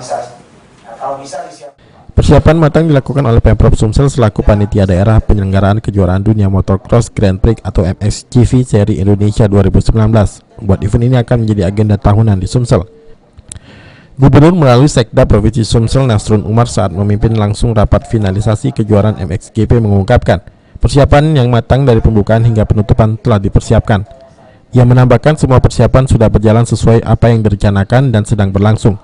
kalau bisa disiapkan. Persiapan matang dilakukan oleh Pemprov Sumsel selaku panitia daerah penyelenggaraan kejuaraan dunia motocross Grand Prix atau MXGP Seri Indonesia 2019. Membuat event ini akan menjadi agenda tahunan di Sumsel. Gubernur melalui Sekda Provinsi Sumsel Nasrun Umar saat memimpin langsung rapat finalisasi kejuaraan MXGP mengungkapkan persiapan yang matang dari pembukaan hingga penutupan telah dipersiapkan. Ia menambahkan semua persiapan sudah berjalan sesuai apa yang direncanakan dan sedang berlangsung.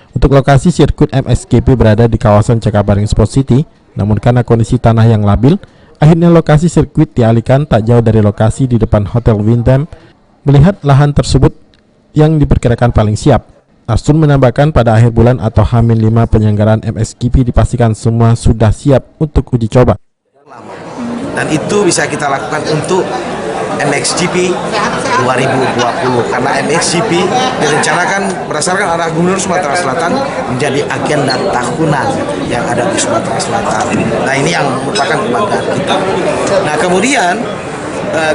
Untuk lokasi sirkuit MXGP berada di kawasan Cakabaring Sport City, namun karena kondisi tanah yang labil, akhirnya lokasi sirkuit dialihkan tak jauh dari lokasi di depan Hotel Windham. Melihat lahan tersebut yang diperkirakan paling siap, Nasrun menambahkan pada akhir bulan atau H-5 penyelenggaraan MXGP dipastikan semua sudah siap untuk uji coba. Dan itu bisa kita lakukan untuk MXGP 2020 karena MXGP direncanakan berdasarkan arah Gubernur Sumatera Selatan menjadi agenda tahunan yang ada di Sumatera Selatan. Nah, ini yang merupakan kebanggaan kita. Nah, kemudian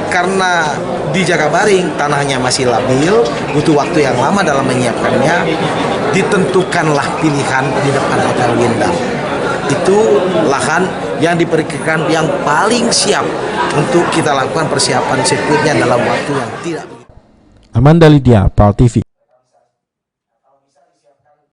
karena di Jakabaring tanahnya masih labil, butuh waktu yang lama dalam menyiapkannya, ditentukanlah pilihan di depan Hotel Windham. Itu lahan yang diperkirakan yang paling siap untuk kita lakukan persiapan sirkuitnya dalam waktu yang tidak begitu. Amanda Lydia, PAL TV.